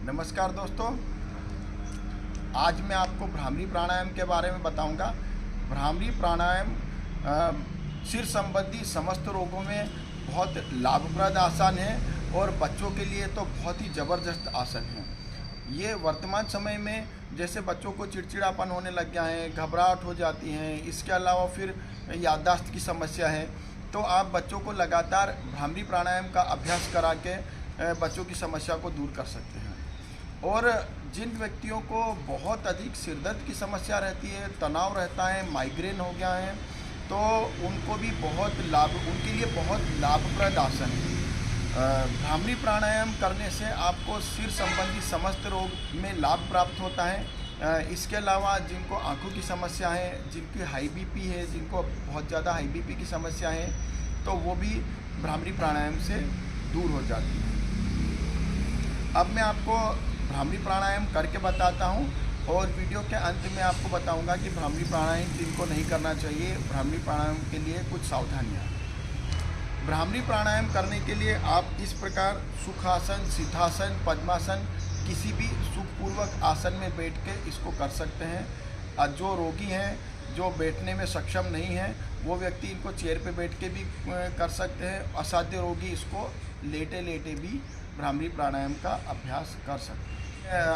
नमस्कार दोस्तों, आज मैं आपको भ्रामरी प्राणायाम के बारे में बताऊंगा। भ्रामरी प्राणायाम सिर संबंधी समस्त रोगों में बहुत लाभप्रद आसन है और बच्चों के लिए तो बहुत ही ज़बरदस्त आसन है। ये वर्तमान समय में जैसे बच्चों को चिड़चिड़ापन होने लग गया है, घबराहट हो जाती है, इसके अलावा फिर याददाश्त की समस्या है, तो आप बच्चों को लगातार भ्रामरी प्राणायाम का अभ्यास करा के बच्चों की समस्या को दूर कर सकते हैं। और जिन व्यक्तियों को बहुत अधिक सिरदर्द की समस्या रहती है, तनाव रहता है, माइग्रेन हो गया है, तो उनको भी उनके लिए बहुत लाभप्रद आसन है। भ्रामरी प्राणायाम करने से आपको सिर संबंधी समस्त रोग में लाभ प्राप्त होता है। इसके अलावा जिनको आंखों की समस्या है, जिनकी हाई बीपी है, जिनको बहुत ज़्यादा हाई बीपी की समस्या है, तो वो भी भ्रामरी प्राणायाम से दूर हो जाती है। अब मैं आपको भ्रामरी प्राणायाम करके बताता हूँ और वीडियो के अंत में आपको बताऊँगा कि भ्रामरी प्राणायाम किनको नहीं करना चाहिए। भ्रामरी प्राणायाम के लिए कुछ सावधानियाँ। भ्रामरी प्राणायाम करने के लिए आप इस प्रकार सुखासन, सिद्धासन, पद्मासन, किसी भी सुखपूर्वक आसन में बैठ के इसको कर सकते हैं। जो रोगी हैं, जो बैठने में सक्षम नहीं हैं, वो व्यक्ति इनको चेयर पे बैठ के भी कर सकते हैं। असाध्य रोगी इसको लेटे लेटे भी भ्रामरी प्राणायाम का अभ्यास कर सकते हैं।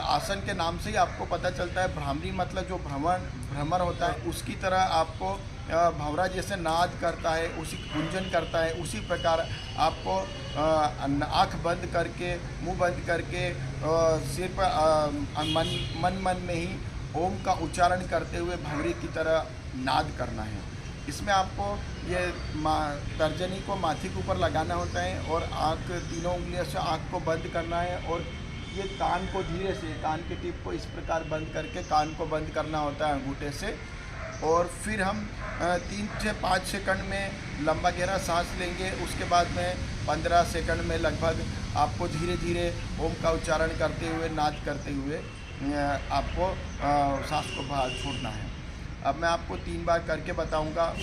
आसन के नाम से ही आपको पता चलता है, भ्रामरी मतलब जो भ्रमर होता है, उसकी तरह आपको भंवरा जैसे नाद करता है, उसी गुंजन करता है, उसी प्रकार आपको आँख बंद करके, मुंह बंद करके, सिर पर मन में ही ओम का उच्चारण करते हुए भंवरे की तरह नाद करना है। इसमें आपको ये तर्जनी को माथे के ऊपर लगाना होता है और आँख, तीनों उंगलियों से आँख को बंद करना है और ये कान को धीरे से, कान के टिप को इस प्रकार बंद करके कान को बंद करना होता है अंगूठे से। और फिर हम 3 से 5 सेकंड में लंबा गहरा सांस लेंगे। उसके बाद में 15 सेकंड में लगभग आपको धीरे धीरे ओम का उच्चारण करते हुए, नाद करते हुए आपको सांस को बाहर छोड़ना है। अब मैं आपको 3 बार करके बताऊंगा।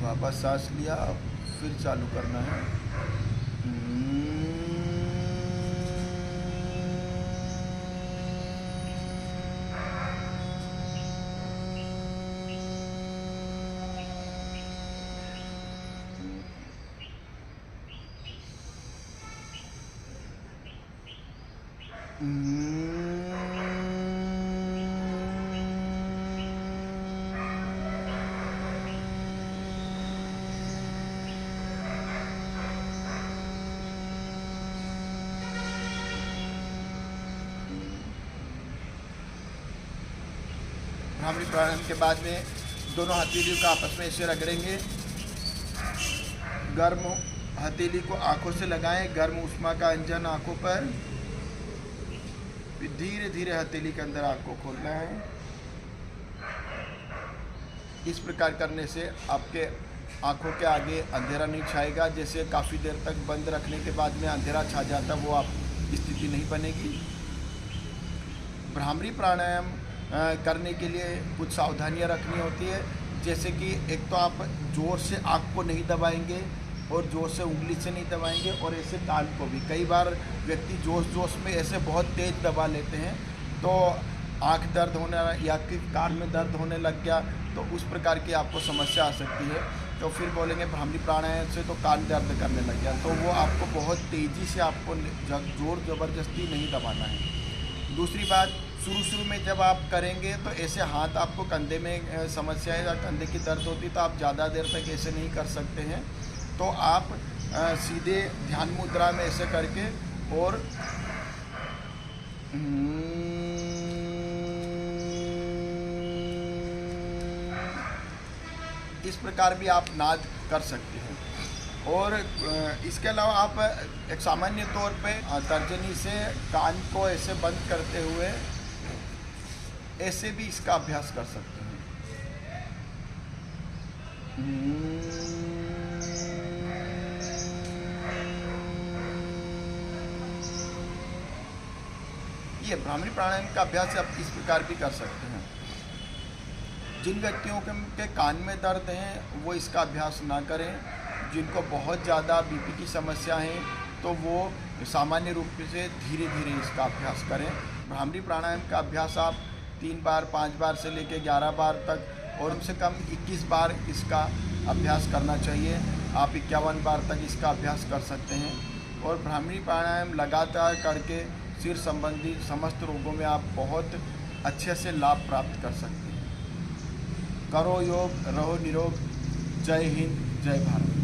वापस सांस लिया, फिर चालू करना है। भ्रामरी प्राणायाम के बाद में दोनों हथेलियों को आपस में ऐसे रगड़ेंगे। गर्म हथेली को आंखों से लगाएं, गर्म उष्मा का अंजन आंखों पर। फिर धीरे धीरे हथेली के अंदर आंख को खोलना है। इस प्रकार करने से आपके आंखों के आगे अंधेरा नहीं छाएगा। जैसे काफ़ी देर तक बंद रखने के बाद में अंधेरा छा जाता, वो आप स्थिति नहीं बनेगी। भ्रामरी प्राणायाम करने के लिए कुछ सावधानियां रखनी होती है। जैसे कि एक तो आप ज़ोर से आँख को नहीं दबाएंगे और ज़ोर से उंगली से नहीं दबाएंगे, और ऐसे कान को भी। कई बार व्यक्ति जोश में ऐसे बहुत तेज़ दबा लेते हैं तो आँख दर्द होने या कि कान में दर्द होने लग गया, तो उस प्रकार की आपको समस्या आ सकती है। तो फिर बोलेंगे भ्रामरी प्राणायाम से तो कान दर्द करने लग गया, तो वो आपको बहुत तेज़ी से आपको ज़ोर ज़बरदस्ती नहीं दबाना है। दूसरी बात, शुरू में जब आप करेंगे तो ऐसे हाथ आपको कंधे में समस्या है या कंधे की दर्द होती है, तो आप ज़्यादा देर तक ऐसे नहीं कर सकते हैं। तो आप सीधे ध्यान मुद्रा में ऐसे करके और इस प्रकार भी आप नाद कर सकते हैं। और इसके अलावा आप एक सामान्य तौर पे तर्जनी से कान को ऐसे बंद करते हुए ऐसे भी इसका अभ्यास कर सकते हैं। देखिए, भ्रामरी प्राणायाम का अभ्यास आप इस प्रकार भी कर सकते हैं। जिन व्यक्तियों के कान में दर्द है वो इसका अभ्यास ना करें। जिनको बहुत ज़्यादा बीपी की समस्या है तो वो सामान्य रूप से धीरे धीरे इसका अभ्यास करें। भ्रामरी प्राणायाम का अभ्यास आप 3 बार 5 बार से लेकर 11 बार तक और कम से कम 21 बार इसका अभ्यास करना चाहिए। आप 51 बार तक इसका अभ्यास कर सकते हैं और भ्रामरी प्राणायाम लगातार करके सिर संबंधी समस्त रोगों में आप बहुत अच्छे से लाभ प्राप्त कर सकते हैं। करो योग, रहो निरोग। जय हिंद, जय भारत।